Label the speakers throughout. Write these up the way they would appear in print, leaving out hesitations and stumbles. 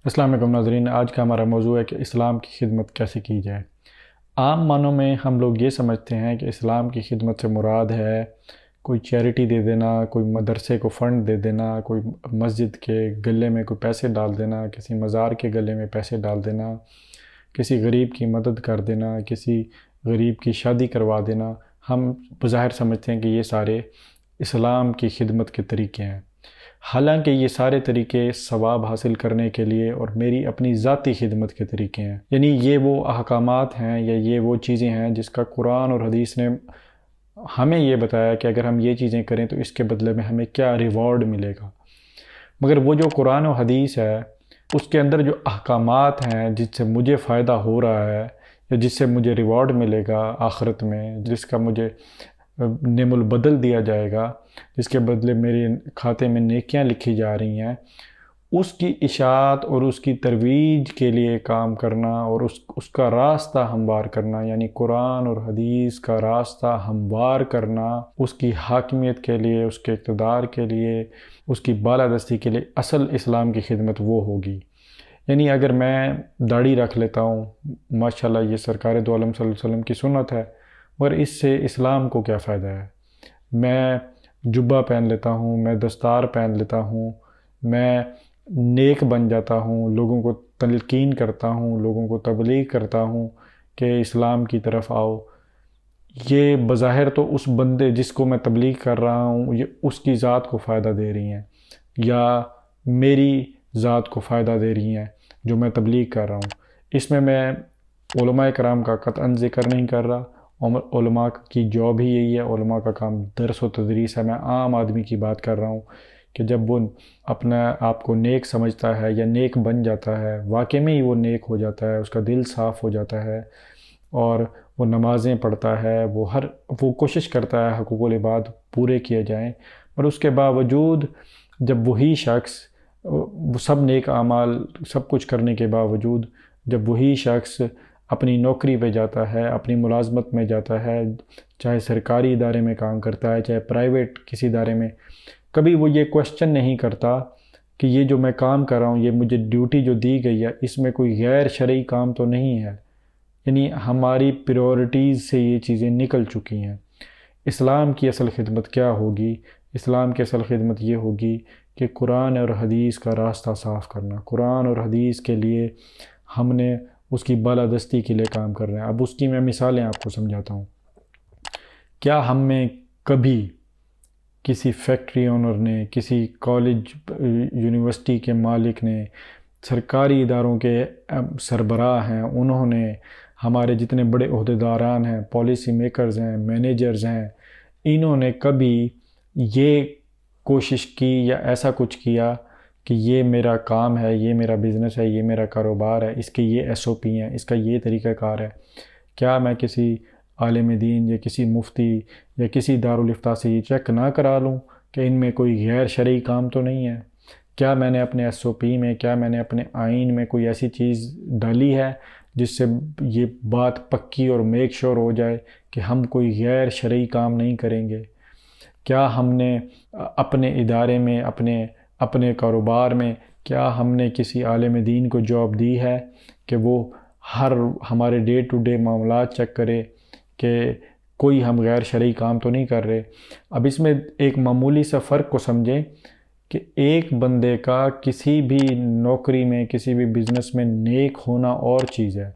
Speaker 1: السلام علیکم ناظرین، آج کا ہمارا موضوع ہے کہ اسلام کی خدمت کیسے کی جائے۔ عام معنوں میں ہم لوگ یہ سمجھتے ہیں کہ اسلام کی خدمت سے مراد ہے کوئی چیریٹی دے دینا، کوئی مدرسے کو فنڈ دے دینا، کوئی مسجد کے گلے میں کوئی پیسے ڈال دینا، کسی مزار کے گلے میں پیسے ڈال دینا، کسی غریب کی مدد کر دینا، کسی غریب کی شادی کروا دینا۔ ہم بظاہر سمجھتے ہیں کہ یہ سارے اسلام کی خدمت کے طریقے ہیں، حالانکہ یہ سارے طریقے ثواب حاصل کرنے کے لیے اور میری اپنی ذاتی خدمت کے طریقے ہیں۔ یعنی یہ وہ احکامات ہیں یا یہ وہ چیزیں ہیں جس کا قرآن اور حدیث نے ہمیں یہ بتایا کہ اگر ہم یہ چیزیں کریں تو اس کے بدلے میں ہمیں کیا ریوارڈ ملے گا۔ مگر وہ جو قرآن و حدیث ہے اس کے اندر جو احکامات ہیں جس سے مجھے فائدہ ہو رہا ہے یا جس سے مجھے ریوارڈ ملے گا آخرت میں، جس کا مجھے نعم البدل دیا جائے گا، جس کے بدلے میرے کھاتے میں نیکیاں لکھی جا رہی ہیں، اس کی اشاعت اور اس کی ترویج کے لیے کام کرنا اور اس کا راستہ ہموار کرنا، یعنی قرآن اور حدیث کا راستہ ہموار کرنا، اس کی حاکمیت کے لیے، اس کے اقتدار کے لیے، اس کی بالادستی کے لیے اصل اسلام کی خدمت وہ ہوگی۔ یعنی اگر میں داڑھی رکھ لیتا ہوں، ماشاءاللہ یہ سرکار دو عالم صلی اللہ علیہ وسلم کی سنت ہے، مگر اس سے اسلام کو کیا فائدہ ہے؟ میں جبہ پہن لیتا ہوں، میں دستار پہن لیتا ہوں، میں نیک بن جاتا ہوں، لوگوں کو تلقین کرتا ہوں، لوگوں کو تبلیغ کرتا ہوں کہ اسلام کی طرف آؤ۔ یہ بظاہر تو اس بندے جس کو میں تبلیغ کر رہا ہوں یہ اس کی ذات کو فائدہ دے رہی ہیں یا میری ذات کو فائدہ دے رہی ہیں جو میں تبلیغ کر رہا ہوں۔ اس میں علماء کرام کا قطعاً ذکر نہیں کر رہا۔ علماء کی جاب ہی یہی ہے، علماء کا کام درس و تدریس ہے۔ میں عام آدمی کی بات کر رہا ہوں کہ جب وہ اپنا آپ کو نیک سمجھتا ہے یا نیک بن جاتا ہے، واقعی میں ہی وہ نیک ہو جاتا ہے، اس کا دل صاف ہو جاتا ہے اور وہ نمازیں پڑھتا ہے، وہ کوشش کرتا ہے حقوق العباد پورے کیے جائیں، اور اس کے باوجود جب وہی شخص وہ سب نیک اعمال سب کچھ کرنے کے باوجود جب وہی شخص اپنی نوکری پہ جاتا ہے، اپنی ملازمت میں جاتا ہے، چاہے سرکاری ادارے میں کام کرتا ہے چاہے پرائیویٹ کسی ادارے میں، کبھی وہ یہ کوشچن نہیں کرتا کہ یہ جو میں کام کر رہا ہوں، یہ مجھے ڈیوٹی جو دی گئی ہے اس میں کوئی غیر شرعی کام تو نہیں ہے۔ یعنی ہماری پریورٹیز سے یہ چیزیں نکل چکی ہیں۔ اسلام کی اصل خدمت کیا ہوگی؟ اسلام کی اصل خدمت یہ ہوگی کہ قرآن اور حدیث کا راستہ صاف کرنا۔ قرآن اور حدیث کے لیے ہم نے اس کی بالادستی کے لیے کام کر رہے ہیں۔ اب اس کی میں مثالیں آپ کو سمجھاتا ہوں۔ کیا ہم میں کبھی کسی فیکٹری اونر نے، کسی کالج یونیورسٹی کے مالک نے، سرکاری اداروں کے سربراہ ہیں، انہوں نے، ہمارے جتنے بڑے عہدیداران ہیں، پالیسی میکرز ہیں، مینیجرز ہیں، انہوں نے کبھی یہ کوشش کی یا ایسا کچھ کیا کہ یہ میرا کام ہے، یہ میرا بزنس ہے، یہ میرا کاروبار ہے، اس کے یہ ایس او پی ہیں، اس کا یہ طریقہ کار ہے؟ کیا میں کسی عالم دین یا کسی مفتی یا کسی دارالافتاء سے یہ چیک نہ کرا لوں کہ ان میں کوئی غیر شرعی کام تو نہیں ہے؟ کیا میں نے اپنے ایس او پی میں، کیا میں نے اپنے آئین میں کوئی ایسی چیز ڈالی ہے جس سے یہ بات پکی اور میک شور ہو جائے کہ ہم کوئی غیر شرعی کام نہیں کریں گے؟ کیا ہم نے اپنے ادارے میں، اپنے کاروبار میں، کیا ہم نے کسی عالم دین کو جاب دی ہے کہ وہ ہمارے ڈے ٹو ڈے معاملات چیک کرے کہ کوئی ہم غیر شرعی کام تو نہیں کر رہے؟ اب اس میں ایک معمولی سا فرق کو سمجھیں کہ ایک بندے کا کسی بھی نوکری میں، کسی بھی بزنس میں نیک ہونا اور چیز ہے۔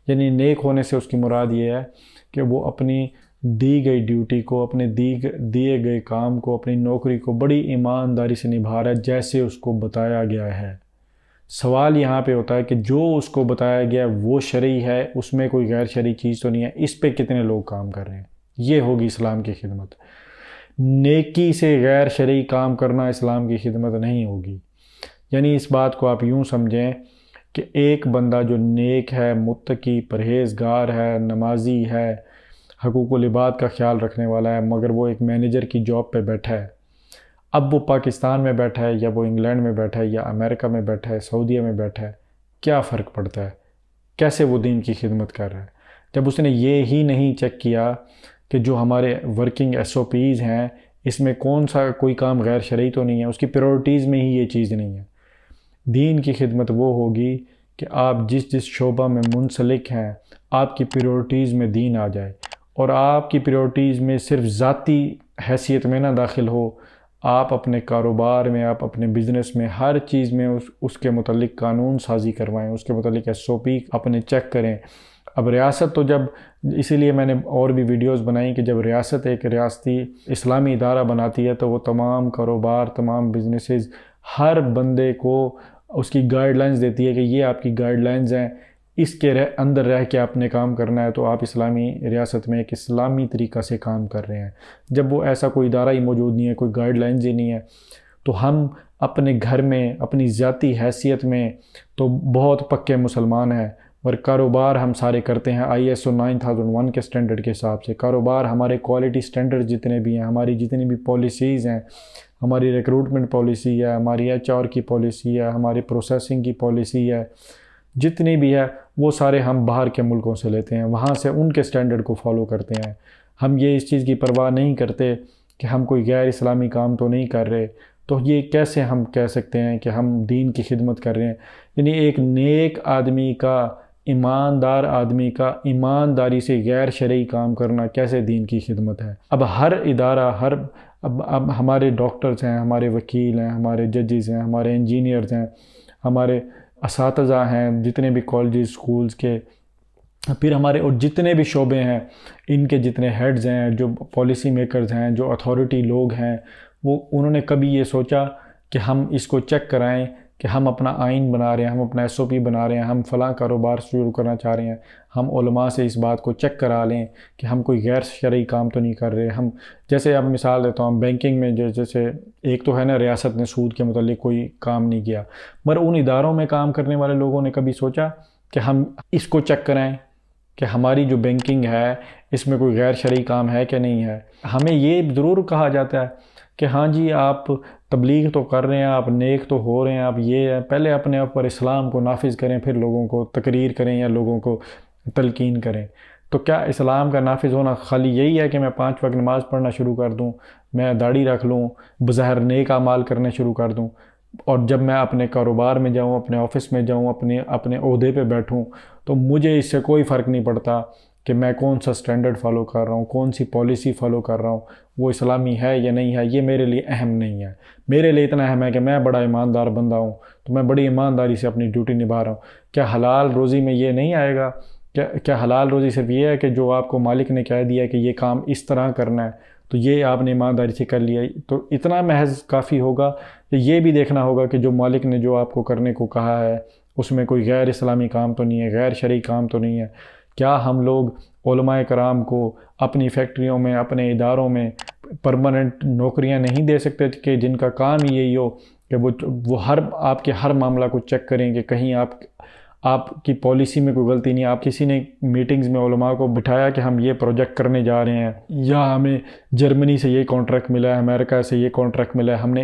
Speaker 1: یعنی نیک ہونے سے اس کی مراد یہ ہے کہ وہ اپنی دی گئی ڈیوٹی کو، اپنے دیے گئے کام کو، اپنی نوکری کو بڑی ایمانداری سے نبھا رہا ہے جیسے اس کو بتایا گیا ہے۔ سوال یہاں پہ ہوتا ہے کہ جو اس کو بتایا گیا وہ شرعی ہے، اس میں کوئی غیر شرعی چیز تو نہیں ہے، اس پہ کتنے لوگ کام کر رہے ہیں؟ یہ ہوگی اسلام کی خدمت۔ نیکی سے غیر شرعی کام کرنا اسلام کی خدمت نہیں ہوگی۔ یعنی اس بات کو آپ یوں سمجھیں کہ ایک بندہ جو نیک ہے، متقی، پرہیزگار ہے، نمازی ہے، حقوق العباد کا خیال رکھنے والا ہے، مگر وہ ایک مینیجر کی جاب پہ بیٹھا ہے۔ اب وہ پاکستان میں بیٹھا ہے یا وہ انگلینڈ میں بیٹھا ہے یا امریکہ میں بیٹھا ہے، سعودیہ میں بیٹھا ہے، کیا فرق پڑتا ہے؟ کیسے وہ دین کی خدمت کر رہا ہے جب اس نے یہ ہی نہیں چیک کیا کہ جو ہمارے ورکنگ ایس او پیز ہیں اس میں کون سا کوئی کام غیر شرعی تو نہیں ہے، اس کی پریورٹیز میں ہی یہ چیز نہیں ہے۔ دین کی خدمت وہ ہوگی کہ آپ جس جس شعبہ میں منسلک ہیں آپ کی پریورٹیز میں دین آ جائے، اور آپ کی پریورٹیز میں صرف ذاتی حیثیت میں نہ داخل ہو، آپ اپنے کاروبار میں، آپ اپنے بزنس میں، ہر چیز میں اس کے متعلق قانون سازی کروائیں، اس کے متعلق SOP اپنے چیک کریں۔ اب ریاست تو اسی لیے میں نے اور بھی ویڈیوز بنائی کہ جب ریاست ایک ریاستی اسلامی ادارہ بناتی ہے تو وہ تمام کاروبار، تمام بزنسز، ہر بندے کو اس کی گائیڈ لائنز دیتی ہے کہ یہ آپ کی گائیڈ لائنز ہیں، اس کے اندر رہ کے آپ نے کام کرنا ہے، تو آپ اسلامی ریاست میں ایک اسلامی طریقہ سے کام کر رہے ہیں۔ جب وہ ایسا کوئی ادارہ ہی موجود نہیں ہے، کوئی گائیڈ لائنز ہی نہیں ہے، تو ہم اپنے گھر میں، اپنی ذاتی حیثیت میں تو بہت پکے مسلمان ہیں، اور کاروبار ہم سارے کرتے ہیں ISO 9001 کے سٹینڈرڈ کے حساب سے۔ کاروبار ہمارے کوالٹی سٹینڈرڈ جتنے بھی ہیں، ہماری جتنی بھی پالیسیز ہیں، ہماری ریکروٹمنٹ پالیسی ہے، ہماری HR کی پالیسی ہے، ہماری پروسیسنگ کی پالیسی ہے، جتنی بھی ہے وہ سارے ہم باہر کے ملکوں سے لیتے ہیں، وہاں سے ان کے سٹینڈرڈ کو فالو کرتے ہیں۔ ہم یہ اس چیز کی پرواہ نہیں کرتے کہ ہم کوئی غیر اسلامی کام تو نہیں کر رہے، تو یہ کیسے ہم کہہ سکتے ہیں کہ ہم دین کی خدمت کر رہے ہیں؟ یعنی ایک نیک آدمی کا، ایماندار آدمی کا ایمانداری سے غیر شرعی کام کرنا کیسے دین کی خدمت ہے؟ اب ہر ادارہ، اب ہمارے ڈاکٹرز ہیں، ہمارے وکیل ہیں، ہمارے ججز ہیں، ہمارے انجینئرز ہیں، ہمارے اساتذہ ہیں جتنے بھی کالجز، سکولز کے، پھر ہمارے اور جتنے بھی شعبے ہیں، ان کے جتنے ہیڈز ہیں، جو پالیسی میکرز ہیں، جو اتھارٹی لوگ ہیں، انہوں نے کبھی یہ سوچا کہ ہم اس کو چیک کرائیں کہ ہم اپنا آئین بنا رہے ہیں، ہم اپنا SOP بنا رہے ہیں، ہم فلاں کاروبار شروع کرنا چاہ رہے ہیں، ہم علماء سے اس بات کو چیک کرا لیں کہ ہم کوئی غیر شرعی کام تو نہیں کر رہے؟ ہم جیسے اب مثال دیتا ہوں، بینکنگ میں جیسے ایک تو ہے نا، ریاست نے سود کے متعلق کوئی کام نہیں کیا، مگر ان اداروں میں کام کرنے والے لوگوں نے کبھی سوچا کہ ہم اس کو چیک کرائیں کہ ہماری جو بینکنگ ہے اس میں کوئی غیر شرعی کام ہے کہ نہیں ہے؟ ہمیں یہ ضرور کہا جاتا ہے کہ ہاں جی آپ تبلیغ تو کر رہے ہیں، آپ نیک تو ہو رہے ہیں، آپ یہ ہے، پہلے اپنے اوپر اسلام کو نافذ کریں، پھر لوگوں کو تقریر کریں یا لوگوں کو تلقین کریں۔ تو کیا اسلام کا نافذ ہونا خالی یہی ہے کہ میں 5 وقت نماز پڑھنا شروع کر دوں، میں داڑھی رکھ لوں، بظاہر نیک اعمال کرنے شروع کر دوں، اور جب میں اپنے کاروبار میں جاؤں، اپنے آفس میں جاؤں، اپنے عہدے پہ بیٹھوں، تو مجھے اس سے کوئی فرق نہیں پڑتا کہ میں کون سا سٹینڈرڈ فالو کر رہا ہوں، کون سی پالیسی فالو کر رہا ہوں، وہ اسلامی ہے یا نہیں ہے، یہ میرے لیے اہم نہیں ہے۔ میرے لیے اتنا اہم ہے کہ میں بڑا ایماندار بندہ ہوں، تو میں بڑی ایمانداری سے اپنی ڈیوٹی نبھا رہا ہوں۔ کیا حلال روزی میں یہ نہیں آئے گا؟ کیا حلال روزی صرف یہ ہے کہ جو آپ کو مالک نے کہہ دیا کہ یہ کام اس طرح کرنا ہے تو یہ آپ نے ایمانداری سے کر لیا؟ تو اتنا محض کافی ہوگا کہ یہ بھی دیکھنا ہوگا کہ جو مالک نے جو آپ کو کرنے کو کہا ہے اس میں کوئی غیر اسلامی کام تو نہیں ہے، غیر شرعی کام تو نہیں ہے؟ کیا ہم لوگ علماء کرام کو اپنی فیکٹریوں میں، اپنے اداروں میں پرماننٹ نوکریاں نہیں دے سکتے کہ جن کا کام ہی یہی ہو کہ وہ آپ کے ہر معاملہ کو چیک کریں کہ کہیں آپ کی پالیسی میں کوئی غلطی نہیں ہے؟ آپ کسی نے میٹنگز میں علماء کو بٹھایا کہ ہم یہ پروجیکٹ کرنے جا رہے ہیں، یا ہمیں جرمنی سے یہ کانٹریکٹ ملا ہے، امریکہ سے یہ کانٹریکٹ ملا ہے، ہم نے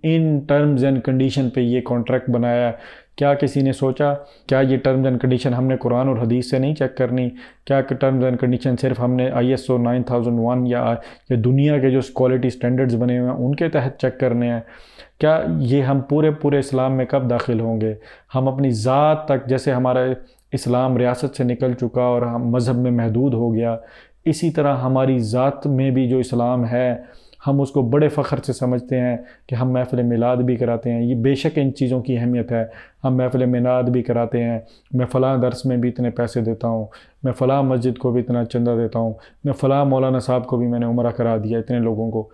Speaker 1: ان ٹرمز اینڈ کنڈیشن پہ یہ کانٹریکٹ بنایا ہے، کیا کسی نے سوچا کیا یہ ٹرمز اینڈ کنڈیشن ہم نے قرآن اور حدیث سے نہیں چیک کرنی؟ کیا ٹرمز اینڈ کنڈیشن صرف ہم نے ISO 9001 یا دنیا کے جو کوالٹی سٹینڈرڈز بنے ہوئے ہیں ان کے تحت چیک کرنے ہیں؟ کیا یہ ہم پورے اسلام میں کب داخل ہوں گے؟ ہم اپنی ذات تک، جیسے ہمارا اسلام ریاست سے نکل چکا اور ہم مذہب میں محدود ہو گیا، اسی طرح ہماری ذات میں بھی جو اسلام ہے ہم اس کو بڑے فخر سے سمجھتے ہیں کہ ہم محفل میلاد بھی کراتے ہیں۔ یہ بے شک ان چیزوں کی اہمیت ہے، ہم محفل میلاد بھی کراتے ہیں، میں فلاں درس میں بھی اتنے پیسے دیتا ہوں، میں فلاں مسجد کو بھی اتنا چندہ دیتا ہوں، میں فلاں مولانا صاحب کو بھی میں نے عمرہ کرا دیا اتنے لوگوں کو،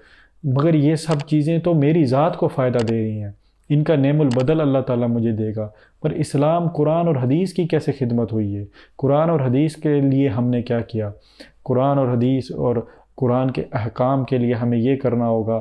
Speaker 1: مگر یہ سب چیزیں تو میری ذات کو فائدہ دے رہی ہیں، ان کا نعم البدل اللہ تعالیٰ مجھے دے گا۔ پر اسلام، قرآن اور حدیث کی کیسے خدمت ہوئی ہے؟ قرآن اور حدیث کے لیے ہم نے کیا کیا؟ قرآن اور حدیث اور قرآن کے احکام کے لیے ہمیں یہ کرنا ہوگا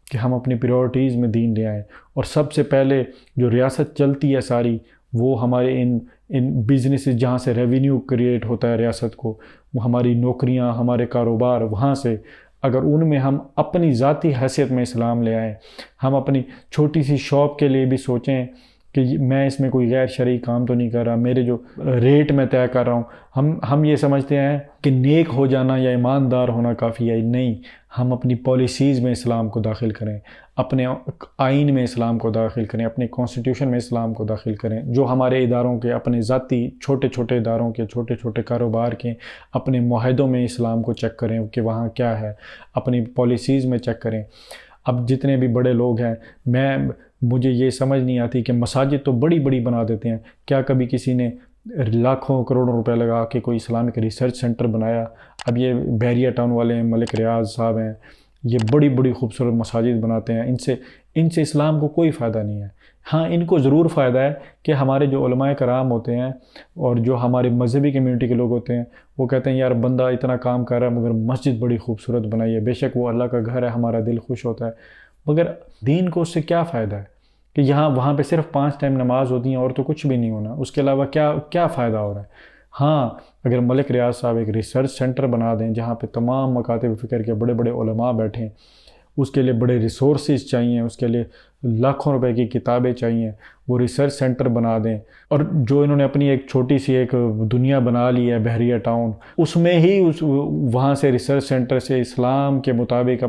Speaker 1: کہ ہم اپنی پریورٹیز میں دین لے آئیں، اور سب سے پہلے جو ریاست چلتی ہے ساری، وہ ہمارے ان بزنسز جہاں سے ریونیو کریٹ ہوتا ہے ریاست کو، وہ ہماری نوکریاں، ہمارے کاروبار، وہاں سے اگر ان میں ہم اپنی ذاتی حیثیت میں اسلام لے آئیں، ہم اپنی چھوٹی سی شاپ کے لیے بھی سوچیں کہ میں اس میں کوئی غیر شرعی کام تو نہیں کر رہا، میرے جو ریٹ میں طے کر رہا ہوں، ہم یہ سمجھتے ہیں کہ نیک ہو جانا یا ایماندار ہونا کافی ہے. نہیں، ہم اپنی پالیسیز میں اسلام کو داخل کریں، اپنے آئین میں اسلام کو داخل کریں، اپنے کانسٹیٹیوشن میں اسلام کو داخل کریں. جو ہمارے اداروں کے، اپنے ذاتی چھوٹے چھوٹے اداروں کے، چھوٹے چھوٹے کاروبار کے اپنے معاہدوں میں اسلام کو چیک کریں کہ وہاں کیا ہے، اپنی پالیسیز میں چیک کریں. اب جتنے بھی بڑے لوگ ہیں، مجھے یہ سمجھ نہیں آتی کہ مساجد تو بڑی بڑی بنا دیتے ہیں، کیا کبھی کسی نے لاکھوں کروڑوں روپے لگا کے کوئی اسلامک ریسرچ سینٹر بنایا؟ اب یہ بحریہ ٹاؤن والے ہیں، ملک ریاض صاحب ہیں، یہ بڑی بڑی خوبصورت مساجد بناتے ہیں. ان سے اسلام کو کوئی فائدہ نہیں ہے. ہاں، ان کو ضرور فائدہ ہے کہ ہمارے جو علماء کرام ہوتے ہیں اور جو ہمارے مذہبی کمیونٹی کے لوگ ہوتے ہیں، وہ کہتے ہیں یار بندہ اتنا کام کر رہا ہے مگر مسجد بڑی خوبصورت بنائی ہے. بے شک وہ اللہ کا گھر ہے، ہمارا دل خوش ہوتا ہے، مگر دین کو اس سے کیا فائدہ ہے کہ وہاں پہ صرف 5 ٹائم نماز ہوتی ہیں اور تو کچھ بھی نہیں ہونا، اس کے علاوہ کیا فائدہ ہو رہا ہے؟ ہاں، اگر ملک ریاض صاحب ایک ریسرچ سینٹر بنا دیں جہاں پہ تمام مکاتب فکر کے بڑے بڑے علماء بیٹھیں، اس کے لیے بڑے ریسورسز چاہیے، اس کے لیے لاکھوں روپے کی کتابیں چاہیے، وہ ریسرچ سینٹر بنا دیں. اور جو انہوں نے اپنی ایک چھوٹی سی ایک دنیا بنا لی ہے بحریہ ٹاؤن، اس میں ہی وہاں سے ریسرچ سینٹر سے اسلام کے مطابق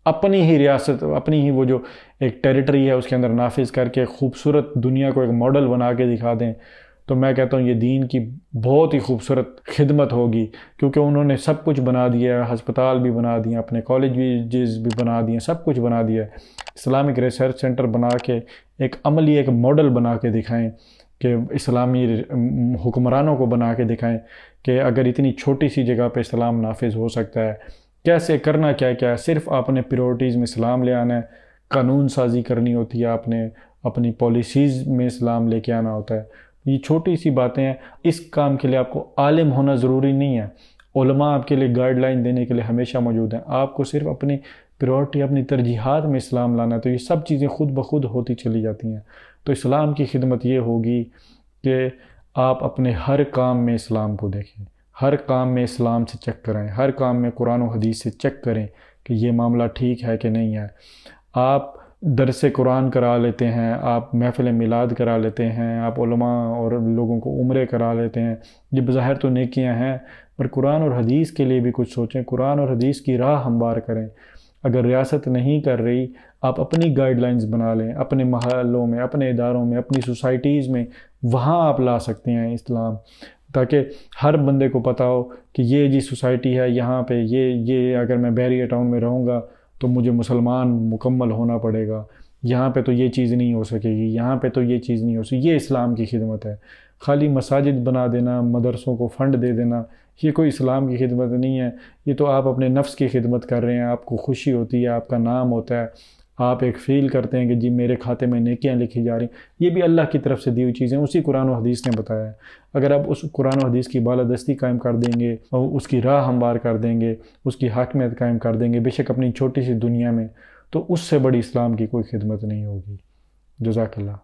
Speaker 1: اپنی ہی ریاست، اپنی ہی وہ جو ایک ٹیریٹری ہے اس کے اندر نافذ کر کے خوبصورت دنیا کو ایک ماڈل بنا کے دکھا دیں، تو میں کہتا ہوں یہ دین کی بہت ہی خوبصورت خدمت ہوگی. کیونکہ انہوں نے سب کچھ بنا دیا ہے، ہسپتال بھی بنا دیے، اپنے کالجز بھی بنا دیے، سب کچھ بنا دیا ہے. اسلامک ریسرچ سینٹر بنا کے ایک عملی ایک ماڈل بنا کے دکھائیں، کہ اسلامی حکمرانوں کو بنا کے دکھائیں کہ اگر اتنی چھوٹی سی جگہ پہ اسلام نافذ ہو سکتا ہے، کیسے کرنا کیا صرف آپ نے پریورٹیز میں اسلام لے آنا ہے، قانون سازی کرنی ہوتی ہے، آپ نے اپنی پالیسیز میں اسلام لے کے آنا ہوتا ہے. یہ چھوٹی سی باتیں ہیں. اس کام کے لیے آپ کو عالم ہونا ضروری نہیں ہے، علماء آپ کے لیے گائیڈ لائن دینے کے لیے ہمیشہ موجود ہیں. آپ کو صرف اپنی پریورٹی، اپنی ترجیحات میں اسلام لانا ہے، تو یہ سب چیزیں خود بخود ہوتی چلی جاتی ہیں. تو اسلام کی خدمت یہ ہوگی کہ آپ اپنے ہر کام میں اسلام کو دیکھیں، ہر کام میں اسلام سے چیک کریں، ہر کام میں قرآن و حدیث سے چیک کریں کہ یہ معاملہ ٹھیک ہے کہ نہیں ہے. آپ درس قرآن کرا لیتے ہیں، آپ محفل میلاد کرا لیتے ہیں، آپ علماء اور لوگوں کو عمرے کرا لیتے ہیں، یہ بظاہر تو نیکیاں ہیں، پر قرآن اور حدیث کے لیے بھی کچھ سوچیں، قرآن اور حدیث کی راہ ہموار کریں. اگر ریاست نہیں کر رہی، آپ اپنی گائیڈ لائنز بنا لیں، اپنے محلوں میں، اپنے اداروں میں، اپنی سوسائٹیز میں، وہاں آپ لا سکتے ہیں اسلام، تاکہ ہر بندے کو پتہ ہو کہ یہ جی سوسائٹی ہے، یہاں پہ یہ اگر میں بحریہ ٹاؤن میں رہوں گا تو مجھے مسلمان مکمل ہونا پڑے گا، یہاں پہ تو یہ چیز نہیں ہو سکے گی، یہاں پہ تو یہ چیز نہیں ہو سکے. یہ اسلام کی خدمت ہے. خالی مساجد بنا دینا، مدرسوں کو فنڈ دے دینا، یہ کوئی اسلام کی خدمت نہیں ہے. یہ تو آپ اپنے نفس کی خدمت کر رہے ہیں. آپ کو خوشی ہوتی ہے، آپ کا نام ہوتا ہے، آپ ایک فیل کرتے ہیں کہ جی میرے کھاتے میں نیکیاں لکھی جا رہی ہیں. یہ بھی اللہ کی طرف سے دی ہوئی چیزیں، اسی قرآن و حدیث نے بتایا ہے. اگر آپ اس قرآن و حدیث کی بالادستی قائم کر دیں گے اور اس کی راہ ہموار کر دیں گے، اس کی حاکمیت قائم کر دیں گے، بے شک اپنی چھوٹی سی دنیا میں، تو اس سے بڑی اسلام کی کوئی خدمت نہیں ہوگی. جزاک اللہ.